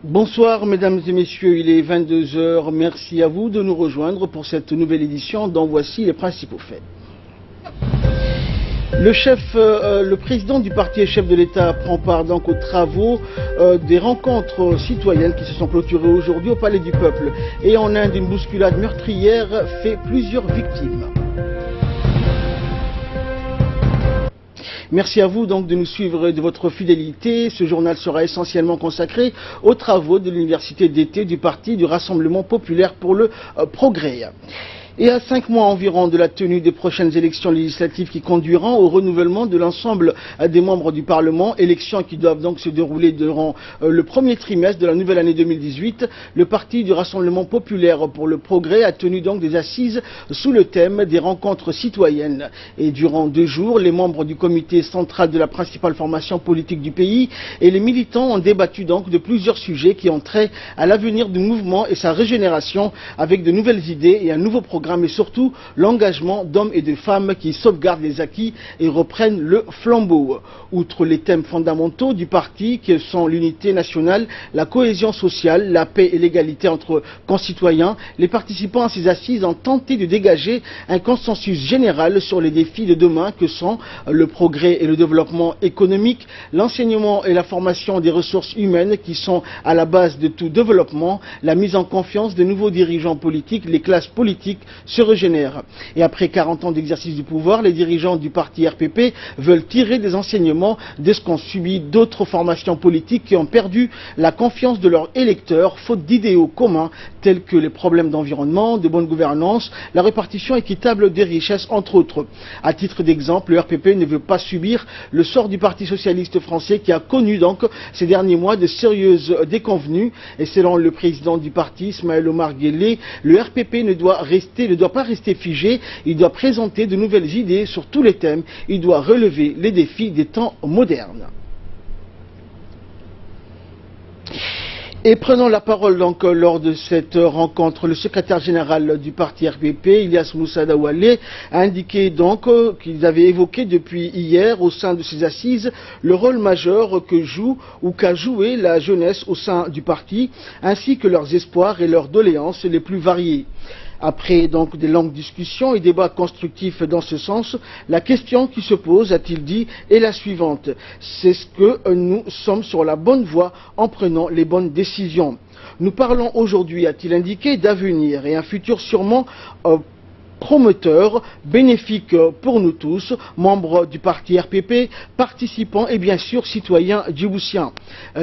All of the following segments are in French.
Bonsoir mesdames et messieurs, il est 22 h. Merci à vous de nous rejoindre pour cette nouvelle édition dont voici les principaux faits. Le président du parti et chef de l'État prend part donc aux travaux des rencontres citoyennes qui se sont clôturées aujourd'hui au Palais du Peuple. Et en Inde, une bousculade meurtrière fait plusieurs victimes. Merci à vous donc de nous suivre et de votre fidélité. Ce journal sera essentiellement consacré aux travaux de l'université d'été du parti du Rassemblement populaire pour le progrès. Et à 5 mois environ de la tenue des prochaines élections législatives qui conduiront au renouvellement de l'ensemble des membres du Parlement, élections qui doivent donc se dérouler durant le premier trimestre de la nouvelle année 2018, le parti du Rassemblement populaire pour le progrès a tenu donc des assises sous le thème des rencontres citoyennes. Et durant 2 jours, les membres du comité central de la principale formation politique du pays et les militants ont débattu donc de plusieurs sujets qui ont trait à l'avenir du mouvement et sa régénération avec de nouvelles idées et un nouveau programme, mais surtout l'engagement d'hommes et de femmes qui sauvegardent les acquis et reprennent le flambeau. Outre les thèmes fondamentaux du parti que sont l'unité nationale, la cohésion sociale, la paix et l'égalité entre concitoyens, les participants à ces assises ont tenté de dégager un consensus général sur les défis de demain que sont le progrès et le développement économique, l'enseignement et la formation des ressources humaines qui sont à la base de tout développement, la mise en confiance de nouveaux dirigeants politiques, les classes politiques se régénèrent. Et après 40 ans d'exercice du pouvoir, les dirigeants du parti RPP veulent tirer des enseignements de ce qu'ont subi d'autres formations politiques qui ont perdu la confiance de leurs électeurs, faute d'idéaux communs tels que les problèmes d'environnement, de bonne gouvernance, la répartition équitable des richesses, entre autres. À titre d'exemple, le RPP ne veut pas subir le sort du Parti socialiste français qui a connu donc ces derniers mois de sérieuses déconvenues. Et selon le président du parti, Ismaël Omar Guelleh, le RPP ne doit pas rester figé, il doit présenter de nouvelles idées sur tous les thèmes, il doit relever les défis des temps modernes. Et prenant la parole donc lors de cette rencontre, le secrétaire général du parti RPP, Ilyas Moussa Dawalé, a indiqué donc qu'ils avaient évoqué depuis hier au sein de ces assises le rôle majeur que joue ou qu'a joué la jeunesse au sein du parti, ainsi que leurs espoirs et leurs doléances les plus variées. Après donc des longues discussions et débats constructifs dans ce sens, la question qui se pose, a-t-il dit, est la suivante. C'est ce que nous sommes sur la bonne voie en prenant les bonnes décisions. Nous parlons aujourd'hui, a-t-il indiqué, d'avenir et un futur sûrement promoteur, bénéfique pour nous tous, membres du parti RPP, participants et bien sûr citoyens djiboutiens.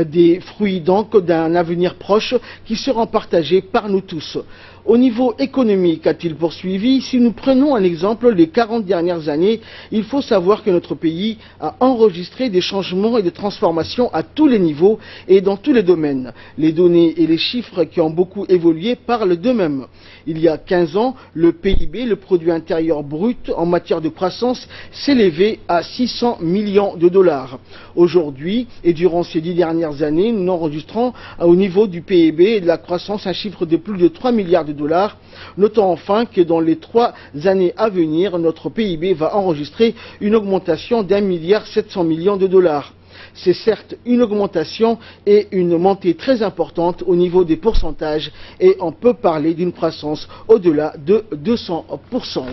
Des fruits donc d'un avenir proche qui seront partagés par nous tous. Au niveau économique, a-t-il poursuivi, si nous prenons un exemple les 40 dernières années, il faut savoir que notre pays a enregistré des changements et des transformations à tous les niveaux et dans tous les domaines. Les données et les chiffres qui ont beaucoup évolué parlent d'eux-mêmes. Il y a 15 ans, le PIB, le produit intérieur brut, en matière de croissance, s'élevait à 600 millions de dollars. Aujourd'hui, et durant ces 10 dernières années, nous enregistrons au niveau du PIB et de la croissance un chiffre de plus de 3 milliards de dollars. Notons enfin que dans les 3 années à venir, notre PIB va enregistrer une augmentation d'1,7 milliard de dollars. C'est certes une augmentation et une montée très importante au niveau des pourcentages et on peut parler d'une croissance au-delà de 200%.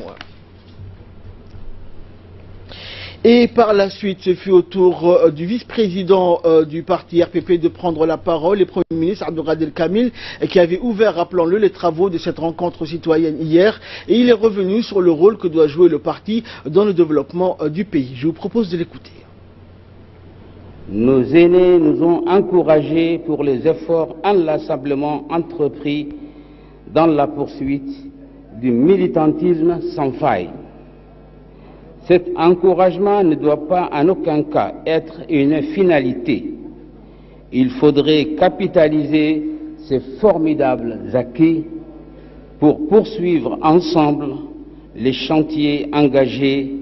Et par la suite, ce fut au tour du vice-président du parti RPP de prendre la parole, le Premier ministre Abdelkader Kamil, qui avait ouvert, rappelons-le, les travaux de cette rencontre citoyenne hier, et il est revenu sur le rôle que doit jouer le parti dans le développement du pays. Je vous propose de l'écouter. Nos aînés nous ont encouragés pour les efforts inlassablement entrepris dans la poursuite du militantisme sans faille. Cet encouragement ne doit pas en aucun cas être une finalité. Il faudrait capitaliser ces formidables acquis pour poursuivre ensemble les chantiers engagés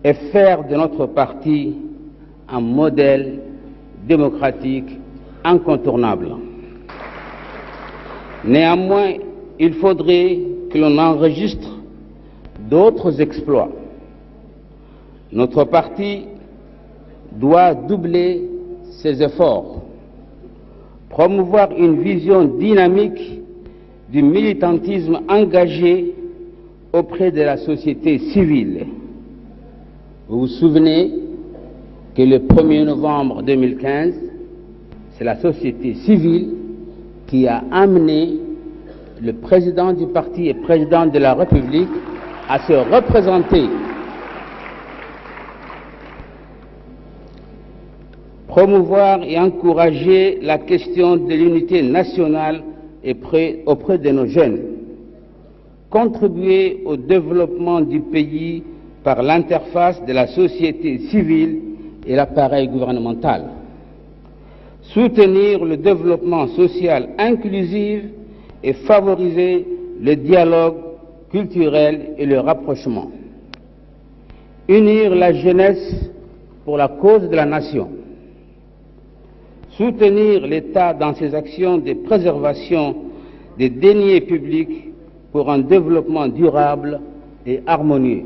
et faire de notre parti un modèle démocratique incontournable. Néanmoins, il faudrait que l'on enregistre d'autres exploits. Notre parti doit doubler ses efforts, promouvoir une vision dynamique du militantisme engagé auprès de la société civile. Vous vous souvenez que le 1er novembre 2015, c'est la société civile qui a amené le président du parti et président de la République à se représenter. Promouvoir et encourager la question de l'unité nationale auprès de nos jeunes. Contribuer au développement du pays par l'interface de la société civile et l'appareil gouvernemental. Soutenir le développement social inclusif et favoriser le dialogue culturel et le rapprochement. Unir la jeunesse pour la cause de la nation. Soutenir l'État dans ses actions de préservation des deniers publics pour un développement durable et harmonieux.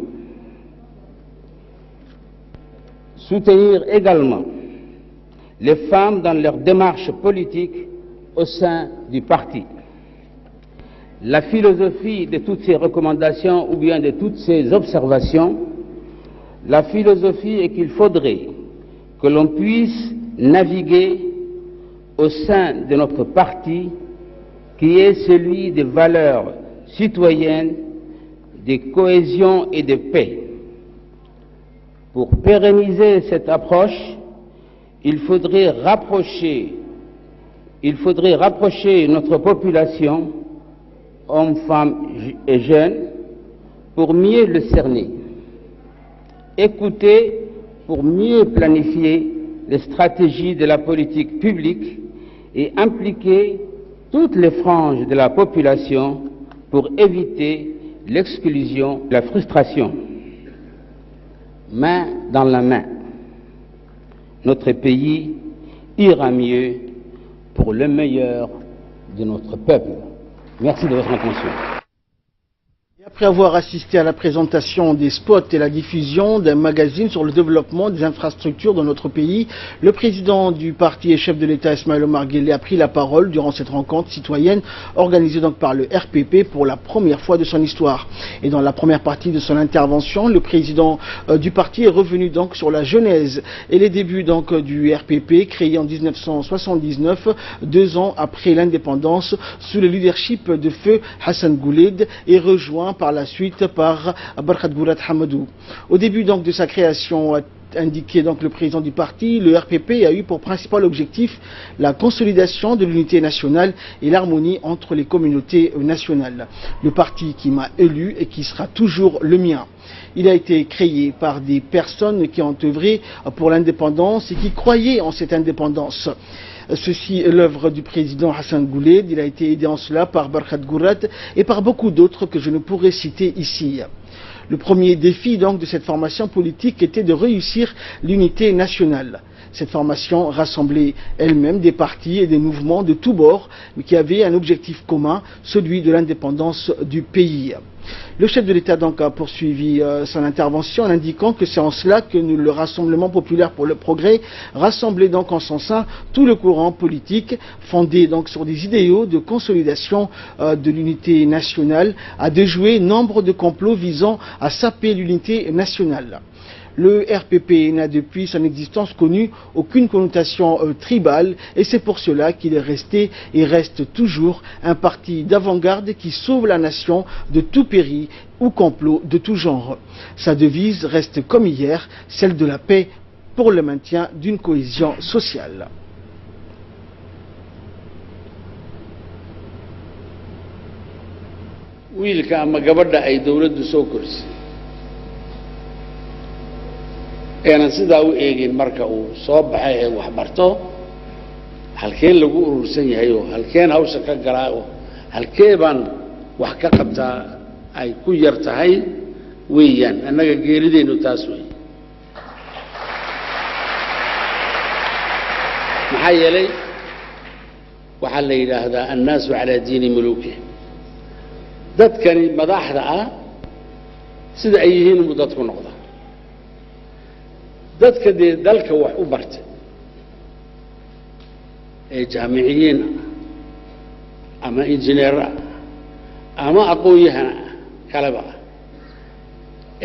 Soutenir également les femmes dans leur démarche politique au sein du parti. La philosophie de toutes ces recommandations ou bien de toutes ces observations, la philosophie est qu'il faudrait que l'on puisse naviguer au sein de notre parti qui est celui des valeurs citoyennes, de cohésion et de paix. Pour pérenniser cette approche, il faudrait rapprocher notre population, hommes, femmes et jeunes, pour mieux le cerner. Écouter pour mieux planifier les stratégies de la politique publique et impliquer toutes les franges de la population pour éviter l'exclusion, la frustration. Main dans la main, notre pays ira mieux pour le meilleur de notre peuple. Merci de votre attention. Après avoir assisté à la présentation des spots et la diffusion d'un magazine sur le développement des infrastructures dans notre pays, le président du parti et chef de l'État Ismaël Omar Guelleh a pris la parole durant cette rencontre citoyenne organisée donc par le RPP pour la première fois de son histoire. Et dans la première partie de son intervention, le président du parti est revenu donc sur la genèse et les débuts donc du RPP créé en 1979, 2 ans après l'indépendance, sous le leadership de feu Hassan Gouled et rejoint par la suite par Barkhad Gourad Hamadou. Au début donc de sa création, indiqué donc le président du parti, le RPP a eu pour principal objectif la consolidation de l'unité nationale et l'harmonie entre les communautés nationales. Le parti qui m'a élu et qui sera toujours le mien. Il a été créé par des personnes qui ont œuvré pour l'indépendance et qui croyaient en cette indépendance. Ceci est l'œuvre du président Hassan Gouled. Il a été aidé en cela par Barkhad Gourad et par beaucoup d'autres que je ne pourrais citer ici. Le premier défi donc de cette formation politique était de réussir l'unité nationale. Cette formation rassemblait elle-même des partis et des mouvements de tous bords, mais qui avaient un objectif commun, celui de l'indépendance du pays. Le chef de l'État donc a poursuivi son intervention en indiquant que c'est en cela que le Rassemblement populaire pour le progrès rassemblait donc en son sein tout le courant politique fondé donc sur des idéaux de consolidation de l'unité nationale, a déjoué nombre de complots visant à saper l'unité nationale. Le RPP n'a depuis son existence connu aucune connotation tribale et c'est pour cela qu'il est resté et reste toujours un parti d'avant-garde qui sauve la nation de tout péril ou complot de tout genre. Sa devise reste comme hier, celle de la paix pour le maintien d'une cohésion sociale. wiilka ama gabadha ay dawladdu soo korisay eena sidaa u eegin marka uu soo baxay ee wax barto halkeen lagu urursan yahay oo halkeen hawsha ka galaa oo halkee baan wax ka qabtaa ay ku yar tahay weeyaan annaga geerideenu taas weey maxaa yeelay وحال هذا الناس على دين ملوكه dadkani madaxda ah sida ay yihiin dadku noqda dadka dalka wax u bartay ee jaamiciyiin ama injineer ama aqoon-yahan kalaba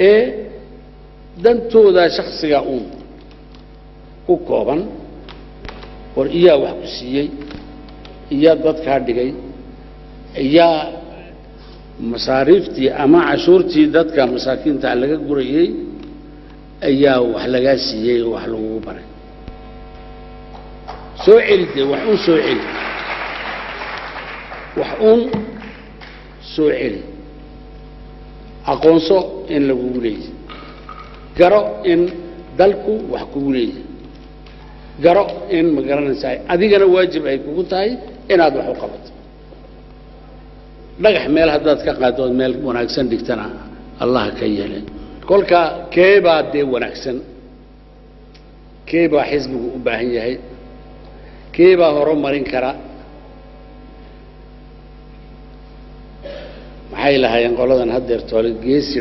ee dantooda shakhsiga ku kooban war iyaa wax ku siiyay iyaa dadka dhigay iyaa مصاريفتي أما عشورتي دتك مساكين تعلق قرية أيها وحلقة سيئة وحلقة بري سوعلت وحون سوعل وحون سوعل أقونصو إن لقولي قرأ إن دلكو وحكولي قرأ إن مقرنا ساي أذيك أنا واجب أي كوتاي إن هذا حقبت dhagax meel hadaad ka qaado meel wanaagsan dhigtana Allah ka yeelay kolka keeba de wanaagsan keeba xisbigu u baahan yahay keeba horumarin kara maxay lahaayeen qoladan hadeer toole geesi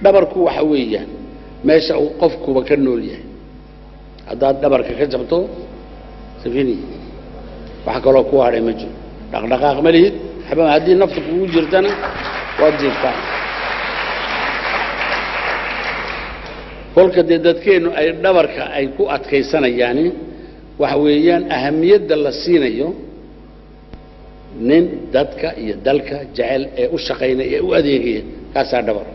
dhabarku waxa weeyaan meesha uu qofkuba ka nool yahay hadaad dhabarka ka jabto safini waxa kale oo ku haray ma jiro dhaqdhaqaaq ma lihid حبا هذه نفط كوجرتنا واجبتا كل كده دتكينو أي دبرك أي كو أتكيسنا يعني وحويان أهمية الصينية نين دتك يدلك جعل أشقين وأديجي كاسر دبر.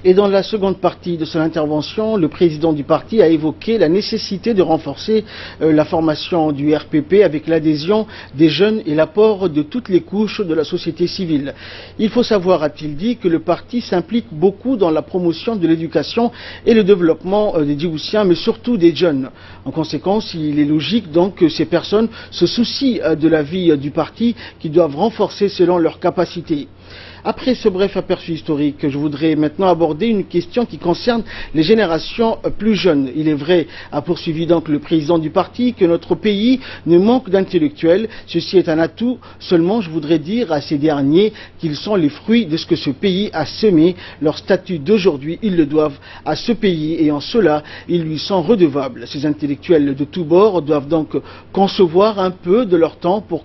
Et dans la seconde partie de son intervention, le président du parti a évoqué la nécessité de renforcer la formation du RPP avec l'adhésion des jeunes et l'apport de toutes les couches de la société civile. Il faut savoir, a-t-il dit, que le parti s'implique beaucoup dans la promotion de l'éducation et le développement des Djiboutiens, mais surtout des jeunes. En conséquence, il est logique donc que ces personnes se soucient de la vie du parti, qui doivent renforcer selon leurs capacités. Après ce bref aperçu historique, je voudrais maintenant aborder une question qui concerne les générations plus jeunes. Il est vrai, a poursuivi donc le président du parti, que notre pays ne manque d'intellectuels. Ceci est un atout. Seulement, je voudrais dire à ces derniers qu'ils sont les fruits de ce que ce pays a semé. Leur statut d'aujourd'hui, ils le doivent à ce pays et en cela, ils lui sont redevables. Ces intellectuels de tous bords doivent donc concevoir un peu de leur temps pour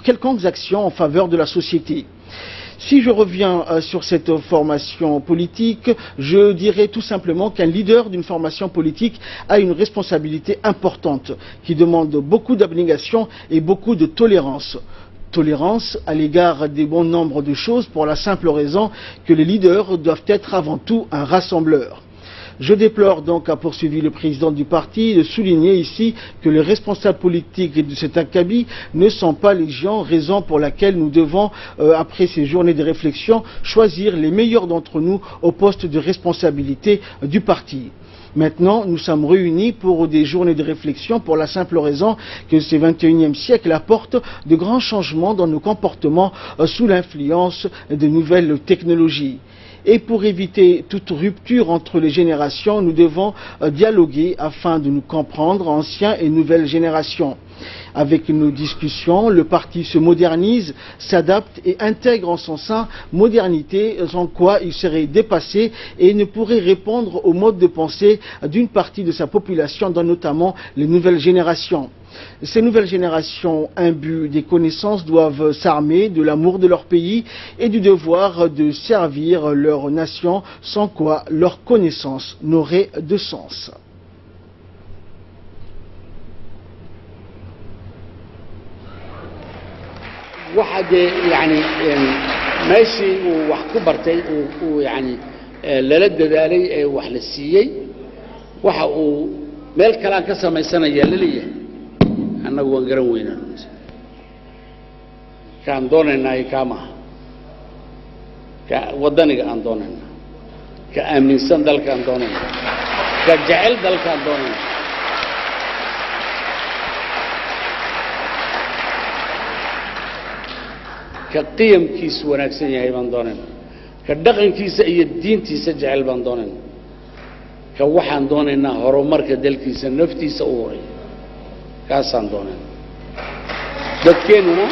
quelconques actions en faveur de la société. Si je reviens sur cette formation politique, je dirais tout simplement qu'un leader d'une formation politique a une responsabilité importante qui demande beaucoup d'abnégation et beaucoup de tolérance. Tolérance à l'égard des bon nombre de choses pour la simple raison que les leaders doivent être avant tout un rassembleur. Je déplore donc, a poursuivi le président du parti, de souligner ici que les responsables politiques de cet acabit ne sont pas légion, raison pour laquelle nous devons, après ces journées de réflexion, choisir les meilleurs d'entre nous au poste de responsabilité du parti. Maintenant, nous sommes réunis pour des journées de réflexion pour la simple raison que ce 21e siècle apporte de grands changements dans nos comportements sous l'influence de nouvelles technologies. Et pour éviter toute rupture entre les générations, nous devons dialoguer afin de nous comprendre, anciens et nouvelles générations. Avec nos discussions, le parti se modernise, s'adapte et intègre en son sein modernité, sans quoi il serait dépassé et ne pourrait répondre au mode de pensée d'une partie de sa population, dont notamment les nouvelles générations. Ces nouvelles générations imbues des connaissances doivent s'armer de l'amour de leur pays et du devoir de servir leur nation, sans quoi leur connaissance n'aurait de sens. واحد يعني ماشي وحكو برتي ويعني للد دالي وحلسيي وحو ميل كلام كسميسنا يلليه أنا وانقرن وينا كان دوننا يكاما كودني كان دوننا كأمين سندل كان دوننا كجعل دل كان دوننا كقيم كيس وناكسين يا إيمان دوننا كدقن كيس أي الدين تسجعل بان دوننا كوحان دوننا هرو مركز دل كيس نفتي سوري kaasaan dooneen dadkeennuna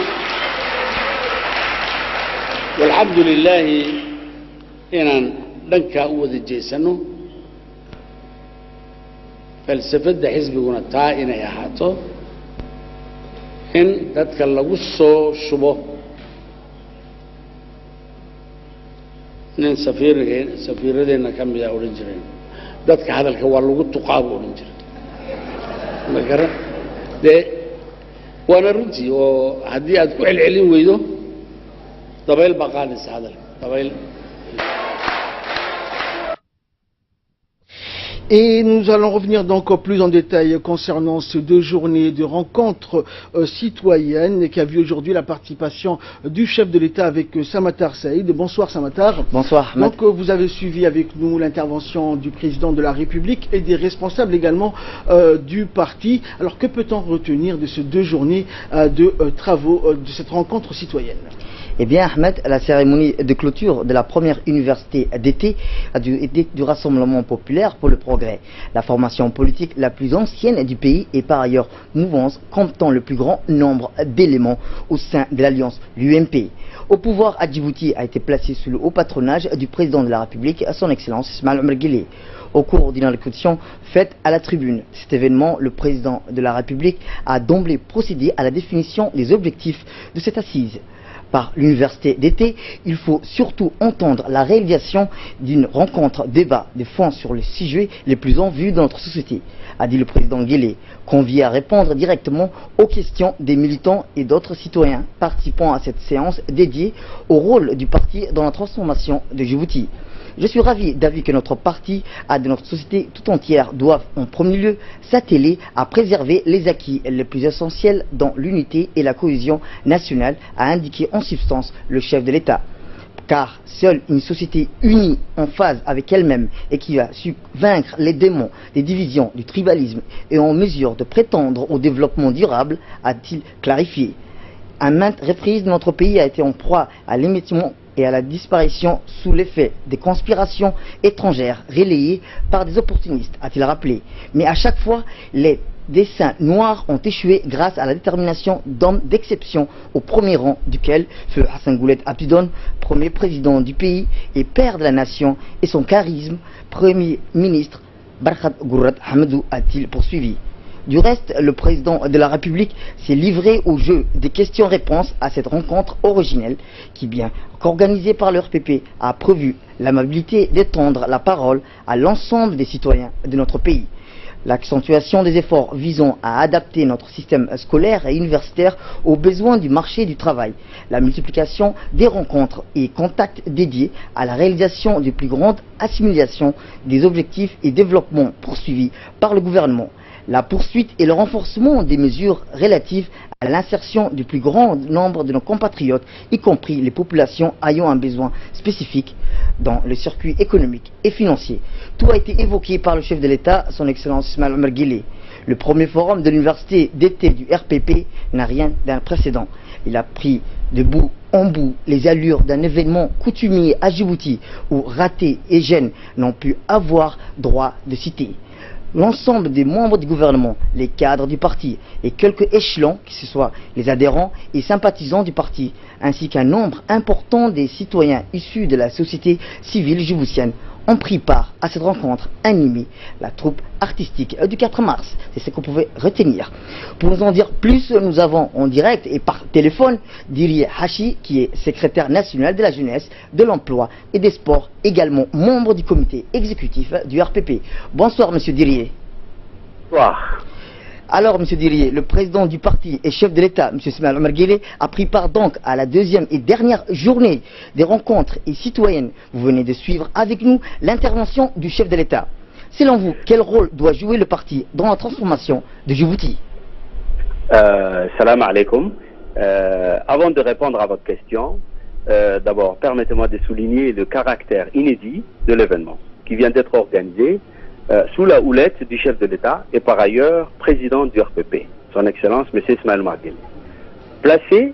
walxamdu lilaahi inaan dhankaa u wada jeesano falsafadda xisbiguna taa inay ahaato in dadka lagu soo shubo nin safiiradeenna ka mida odhan jireen dadka hadalka waa lagu tuqaabu odhan jiray ma garan dee waana runtii oo haddii aad ku celcelin weydo dabayl baa qaadaysa hadalka dabayl. Et nous allons revenir donc plus en détail concernant ces 2 journées de rencontres citoyennes qui a vu aujourd'hui la participation du chef de l'État avec Samatar Saïd. Bonsoir Samatar. Bonsoir Ahmed. Donc vous avez suivi avec nous l'intervention du président de la République et des responsables également du parti. Alors que peut-on retenir de ces 2 journées de travaux de cette rencontre citoyenne? Eh bien, Ahmed, la cérémonie de clôture de la première université d'été du Rassemblement populaire pour le progrès, la formation politique la plus ancienne du pays et par ailleurs mouvance comptant le plus grand nombre d'éléments au sein de l'Alliance, l'UMP. Au pouvoir à Djibouti a été placé sous le haut patronage du président de la République, son Excellence Ismaël Omar Guelleh. Au cours d'une allocution faite à la tribune, cet événement, le président de la République a d'emblée procédé à la définition des objectifs de cette assise. Par l'université d'été, il faut surtout entendre la réalisation d'une rencontre débat de fond sur les sujets les plus en vue de notre société, a dit le président Guelleh, convié à répondre directement aux questions des militants et d'autres citoyens participant à cette séance dédiée au rôle du parti dans la transformation de Djibouti. Je suis ravi d'avis que notre parti et de notre société tout entière doivent en premier lieu s'atteler à préserver les acquis les plus essentiels dans l'unité et la cohésion nationale, a indiqué en substance le chef de l'État. Car seule une société unie en phase avec elle-même et qui a su vaincre les démons des divisions, du tribalisme et en mesure de prétendre au développement durable, a-t-il clarifié. À maintes reprises, notre pays a été en proie à l'émiettement et à la disparition sous l'effet des conspirations étrangères relayées par des opportunistes, a-t-il rappelé. Mais à chaque fois, les desseins noirs ont échoué grâce à la détermination d'hommes d'exception, au premier rang duquel fut Hassan Goulet Abdidon, premier président du pays et père de la nation, et son charisme, premier ministre Barkhad Gourad Hamadou, a-t-il poursuivi. Du reste, le président de la République s'est livré au jeu des questions-réponses à cette rencontre originelle qui, bien qu'organisée par le RPP, a prévu l'amabilité d'étendre la parole à l'ensemble des citoyens de notre pays. L'accentuation des efforts visant à adapter notre système scolaire et universitaire aux besoins du marché du travail, la multiplication des rencontres et contacts dédiés à la réalisation de plus grandes assimilations des objectifs et développements poursuivis par le gouvernement, la poursuite et le renforcement des mesures relatives à l'insertion du plus grand nombre de nos compatriotes, y compris les populations ayant un besoin spécifique dans le circuit économique et financier. Tout a été évoqué par le chef de l'État, son Excellence Ismaël Omar Guelleh. Le premier forum de l'université d'été du RPP n'a rien d'un précédent. Il a pris de bout en bout les allures d'un événement coutumier à Djibouti où ratés et gênes n'ont pu avoir droit de citer. L'ensemble des membres du gouvernement, les cadres du parti et quelques échelons, que ce soit les adhérents et sympathisants du parti, ainsi qu'un nombre important des citoyens issus de la société civile djiboutienne, ont pris part à cette rencontre animée, la troupe artistique du 4 mars. C'est ce qu'on pouvait retenir. Pour nous en dire plus, nous avons en direct et par téléphone Diriye Hachi, qui est secrétaire national de la jeunesse, de l'emploi et des sports, également membre du comité exécutif du RPP. Bonsoir Monsieur Diriye. Bonsoir. Alors, Monsieur Diriye, le président du parti et chef de l'État, Monsieur Ismaël Omar Guelleh, a pris part donc à la deuxième et dernière journée des rencontres et citoyennes. Vous venez de suivre avec nous l'intervention du chef de l'État. Selon vous, quel rôle doit jouer le parti dans la transformation de Djibouti? Salam alaikum. Avant de répondre à votre question, d'abord, permettez-moi de souligner le caractère inédit de l'événement qui vient d'être organisé sous la houlette du chef de l'État et par ailleurs président du RPP, son Excellence M. Ismaël Omar Guelleh. Placé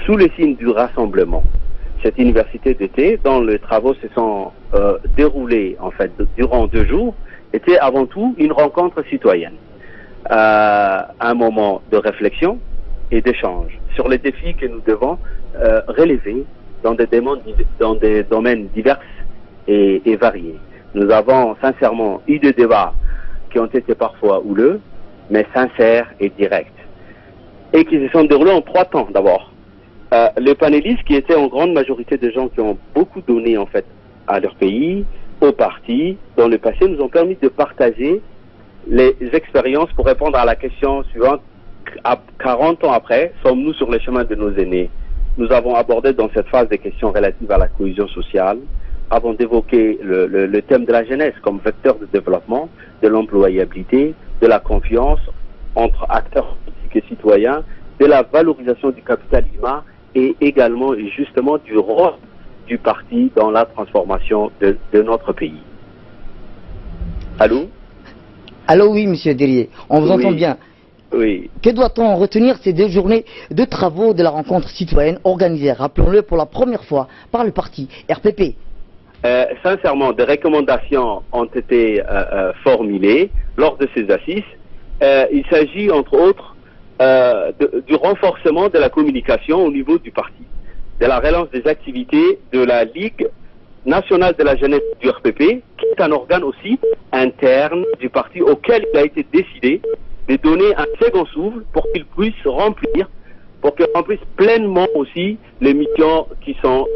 sous le signe du rassemblement, cette université d'été, dont les travaux se sont déroulés en fait durant 2 jours, était avant tout une rencontre citoyenne. un moment de réflexion et d'échange sur les défis que nous devons relever dans des domaines divers et variés. Nous avons sincèrement eu des débats qui ont été parfois houleux, mais sincères et directs, et qui se sont déroulés en 3 temps d'abord. Les panélistes, qui étaient en grande majorité des gens qui ont beaucoup donné en fait à leur pays, au parti, dans le passé, nous ont permis de partager les expériences pour répondre à la question suivante. 40 ans après, sommes-nous sur les chemins de nos aînés? Nous avons abordé dans cette phase des questions relatives à la cohésion sociale, avant d'évoquer le thème de la jeunesse comme vecteur de développement, de l'employabilité, de la confiance entre acteurs politiques et citoyens, de la valorisation du capital humain et également et justement du rôle du parti dans la transformation de notre pays. Allô? Allô, oui, monsieur Dirié, on vous entend bien. Oui. Que doit-on retenir ces 2 journées de travaux de la rencontre citoyenne organisée, rappelons-le, pour la première fois par le parti RPP? Sincèrement, des recommandations ont été formulées lors de ces assises. Il s'agit entre autres du renforcement de la communication au niveau du parti, de la relance des activités de la Ligue nationale de la jeunesse du RPP, qui est un organe aussi interne du parti auquel il a été décidé de donner un second souffle pour qu'il puisse remplisse pleinement aussi les missions qui sont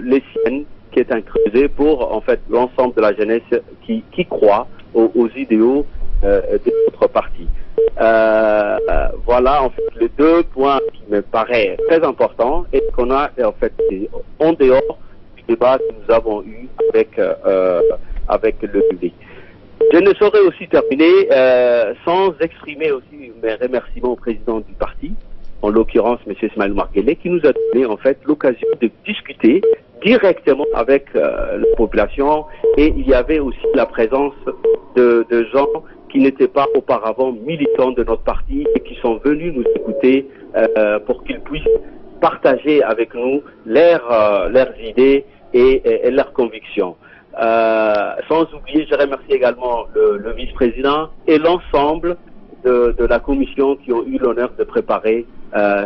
les siennes, qui est un creuset pour en fait l'ensemble de la jeunesse qui croit aux idéaux de notre parti. Voilà en fait les 2 points qui me paraissent très importants et qu'on a en fait en dehors du débat que nous avons eu avec le public. Je ne saurais aussi terminer sans exprimer aussi mes remerciements au président du parti, en l'occurrence M. Ismaël Marguelet, qui nous a donné en fait l'occasion de discuter directement avec la population, et il y avait aussi la présence de gens qui n'étaient pas auparavant militants de notre parti et qui sont venus nous écouter pour qu'ils puissent partager avec nous leurs idées et leurs convictions. Sans oublier, je remercie également le vice-président et l'ensemble de la commission qui ont eu l'honneur de préparer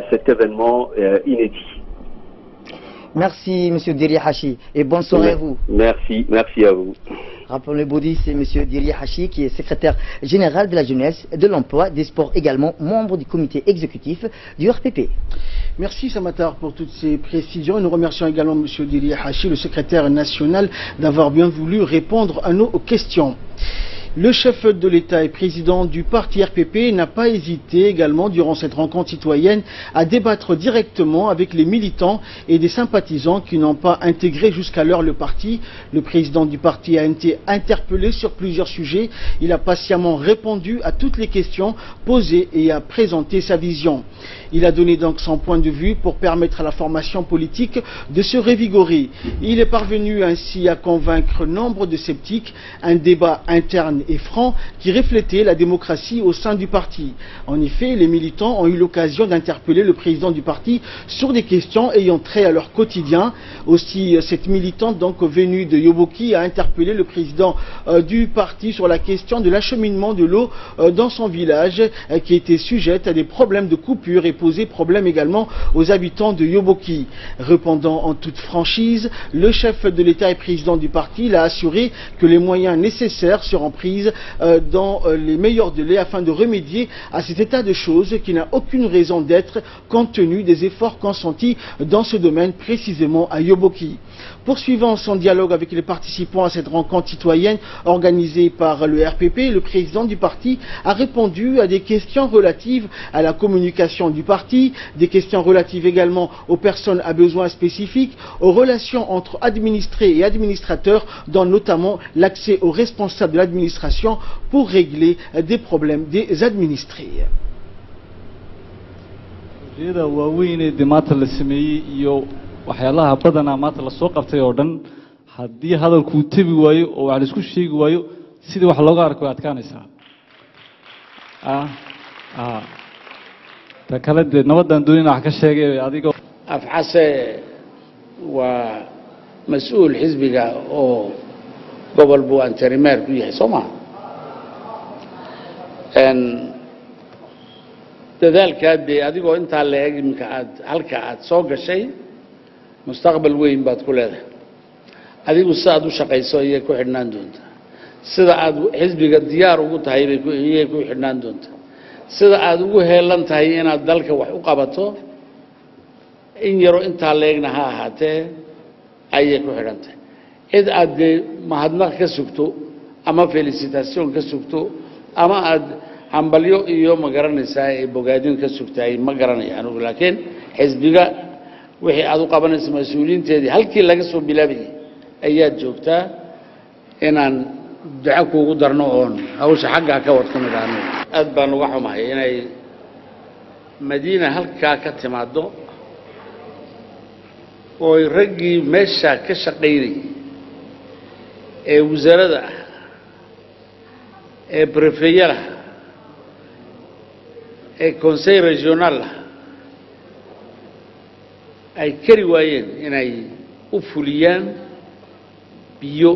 cet événement inédit. Merci, monsieur Diri Hachi, et bonne soirée à vous. Merci à vous. Rappelons le body, c'est monsieur Diri Hachi, qui est secrétaire général de la jeunesse, de l'emploi, des sports également, membre du comité exécutif du RPP. Merci Samatar pour toutes ces précisions. Et nous remercions également monsieur Diri Hachi, le secrétaire national, d'avoir bien voulu répondre à nos questions. Le chef de l'État et président du parti RPP n'a pas hésité également durant cette rencontre citoyenne à débattre directement avec les militants et des sympathisants qui n'ont pas intégré jusqu'alors le parti. Le président du parti a été interpellé sur plusieurs sujets. Il a patiemment répondu à toutes les questions posées et a présenté sa vision. Il a donné donc son point de vue pour permettre à la formation politique de se revigorer. Il est parvenu ainsi à convaincre nombre de sceptiques. Un débat interne et franc qui reflétait la démocratie au sein du parti. En effet, les militants ont eu l'occasion d'interpeller le président du parti sur des questions ayant trait à leur quotidien. Aussi, cette militante donc venue de Yoboki a interpellé le président du parti sur la question de l'acheminement de l'eau dans son village qui était sujette à des problèmes de coupure et posait problème également aux habitants de Yoboki. Répondant en toute franchise, le chef de l'État et président du parti l'a assuré que les moyens nécessaires seront pris dans les meilleurs délais afin de remédier à cet état de choses qui n'a aucune raison d'être compte tenu des efforts consentis dans ce domaine précisément à Yoboki. Poursuivant son dialogue avec les participants à cette rencontre citoyenne organisée par le RPP, le président du parti a répondu à des questions relatives à la communication du parti, des questions relatives également aux personnes à besoins spécifiques, aux relations entre administrés et administrateurs, dont notamment l'accès aux responsables de l'administration pour régler des problèmes des administrés. waxyaalaha badanaa maanta la soo qabtay oo dhan haddii hadalkuu tebi waayo oo wax la isku sheegi waayo sidii wax looga arko way adkaanaysaa ta kale dee nabadaan doonina wax ka sheegay adiga afcase waa mas-uul xisbiga oo gobol buu antarimeer ku yahay soo maha dadaalkaa dee adigoo intaa la eg iminka halka aad soo gashay mustaqbal weyn baad ku leedahay adigu sida aad u shaqayso ayay ku xidhnaan doontaa sida aad xisbiga diyaar ugu tahay ayay ku xidhnaan doontaa sida aad ugu heelan tahay inaad dalka wax u qabato in yaro intaa la egna ha ahaatee ayay ku xidhan tahay cid aad dee mahadnaq ka sugto ama felicitation ka sugto ama aad hambalyo iyo ma garanaysaa ee bogaadin ka sugtay ma garanayo anigu laakiin xisbiga wixii aad u qabanayso mas'uuliyiinteedii halkii laga soo bilaabayay ayaad joogtaa inaan duco kuugu darno oon hawsha xaggaa ka wad ku nidhaahno aad baan uga xumahay inay madiina halkaa ka timaado oo raggii meesha ka shaqaynayay ee wasaaradda ah ee prefeeyada ee conseil régional ay kari waayeen inay u fuliyaan biyo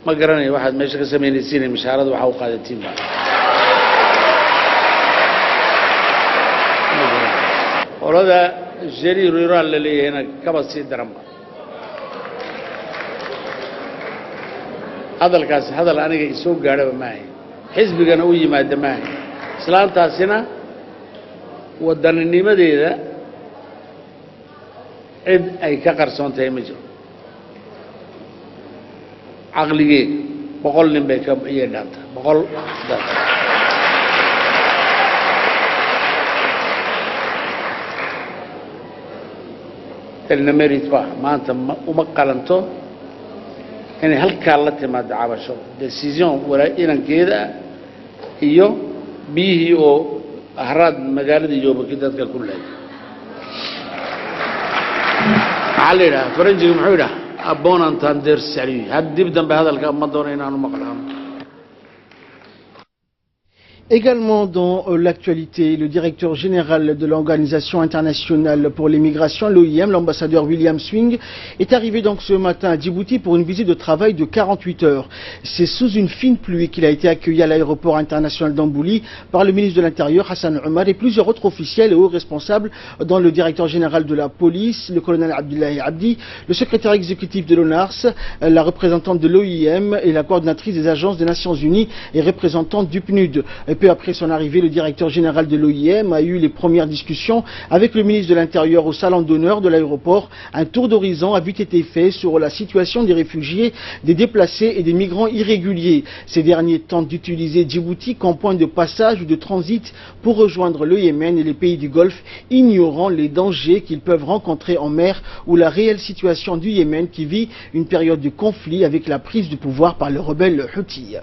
ma garanayo waxaad meesha ka samaynaysiin mishaarada waxa u qaadatiin ba qolada jari rural la leeyahayna kaba sii daranba hadalkaas hadal aniga isoo gaadhaba maahay xisbigana u yimaada maahay islaantaasina waddaninimadeeda cid ay ka qarsoon tahay ma jiro caqligeed 100 nin bay ka yeedhaanta 100 telna merit ba maanta uma qalanto inay halkaa la timaado cabasho decision walaa inankeeda iyo biyihii oo ahraad magaalada Joobaki dadka ku leeyahay maxaa la yidhaha faranjiga muxuu yidhaha à bon entendeur salut haddib dambe hadalka ma doono inaanu maqlaano. Également dans l'actualité, le directeur général de l'Organisation internationale pour les migrations, l'OIM, l'ambassadeur William Swing, est arrivé donc ce matin à Djibouti pour une visite de travail de 48 heures. C'est sous une fine pluie qu'il a été accueilli à l'aéroport international d'Ambouli par le ministre de l'Intérieur Hassan Omar et plusieurs autres officiels et hauts responsables, dont le directeur général de la police, le colonel Abdullahi Abdi, le secrétaire exécutif de l'ONARS, la représentante de l'OIM et la coordinatrice des agences des Nations Unies et représentante du PNUD. Peu après son arrivée, le directeur général de l'OIM a eu les premières discussions avec le ministre de l'Intérieur au salon d'honneur de l'aéroport. Un tour d'horizon a vite été fait sur la situation des réfugiés, des déplacés et des migrants irréguliers. Ces derniers tentent d'utiliser Djibouti comme point de passage ou de transit pour rejoindre le Yémen et les pays du Golfe, ignorant les dangers qu'ils peuvent rencontrer en mer ou la réelle situation du Yémen qui vit une période de conflit avec la prise du pouvoir par le rebelle Houthi.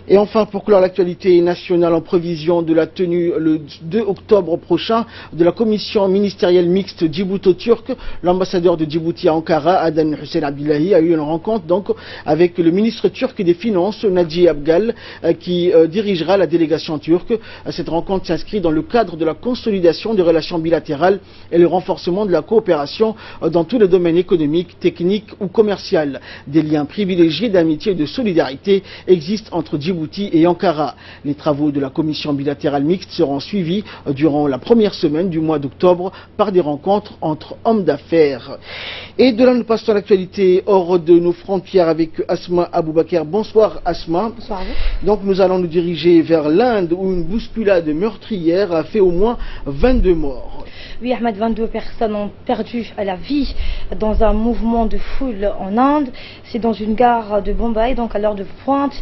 Et enfin, pour clore l'actualité nationale en prévision de la tenue le 2 octobre prochain de la commission ministérielle mixte djibouto-turque, l'ambassadeur de Djibouti à Ankara, Adan Hussein Abdullahi, a eu une rencontre donc avec le ministre turc des Finances, Naci Abgal, qui dirigera la délégation turque. Cette rencontre s'inscrit dans le cadre de la consolidation des relations bilatérales et le renforcement de la coopération dans tous les domaines économiques, techniques ou commerciaux. Des liens privilégiés d'amitié et de solidarité existent entre Djibouti et Ankara. Les travaux de la commission bilatérale mixte seront suivis durant la première semaine du mois d'octobre par des rencontres entre hommes d'affaires. Et de là, nous passons à l'actualité hors de nos frontières avec Asma Aboubakar. Bonsoir Asma. Bonsoir. Donc nous allons nous diriger vers l'Inde où une bousculade meurtrière a fait au moins 22 morts. Oui, Ahmed, 22 personnes ont perdu la vie dans un mouvement de foule en Inde. C'est dans une gare de Bombay, donc à l'heure de pointe,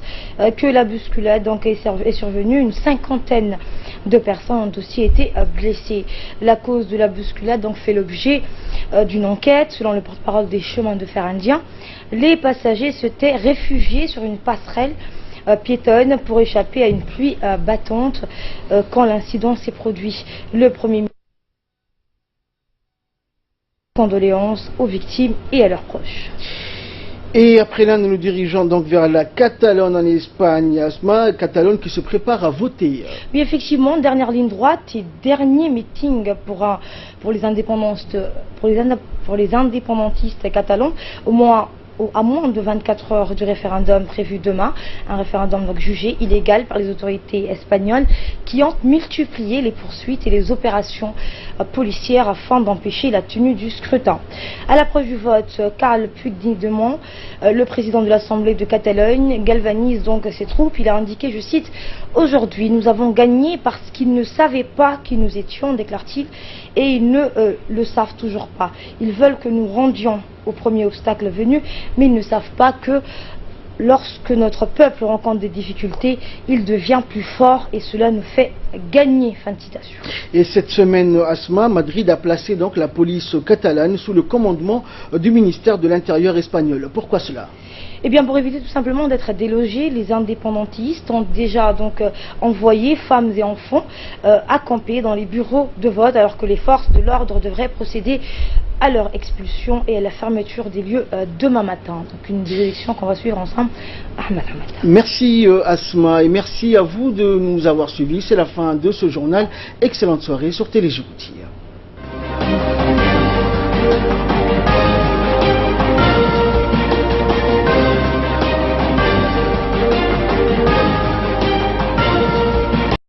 que la bousculade donc est survenue. Une cinquantaine de personnes ont aussi été blessées. La cause de la bousculade donc fait l'objet d'une enquête. Selon le porte-parole des chemins de fer indiens, les passagers s'étaient réfugiés sur une passerelle piétonne pour échapper à une pluie battante quand l'incident s'est produit. Le Premier ministre condoléances aux victimes et à leurs proches. Et après là, nous nous dirigeons donc vers la Catalogne en Espagne. Asma, Catalogne qui se prépare à voter. Oui, effectivement, dernière ligne droite et dernier meeting pour les indépendantistes catalans. Au moins à moins de 24 heures du référendum prévu demain, un référendum donc jugé illégal par les autorités espagnoles qui ont multiplié les poursuites et les opérations policières afin d'empêcher la tenue du scrutin. À l'approche du vote, Carles Puigdemont, le président de l'Assemblée de Catalogne, galvanise donc ses troupes. Il a indiqué, je cite, « Aujourd'hui, nous avons gagné parce qu'ils ne savaient pas qui nous étions », déclare-t-il, et ils ne le savent toujours pas. Ils veulent que nous rendions au premier obstacle venu, mais ils ne savent pas que lorsque notre peuple rencontre des difficultés, il devient plus fort et cela nous fait gagner. Fin de citation. Et cette semaine, Asma, Madrid a placé donc la police catalane sous le commandement du ministère de l'Intérieur espagnol. Pourquoi cela ? Eh bien, pour éviter tout simplement d'être délogés, les indépendantistes ont déjà donc envoyé femmes et enfants à camper dans les bureaux de vote, alors que les forces de l'ordre devraient procéder à leur expulsion et à la fermeture des lieux demain matin. Donc une des élections qu'on va suivre ensemble. Ahmed. Merci Asma et merci à vous de nous avoir suivis. C'est la fin de ce journal. Excellente soirée sur Télé Djibouti.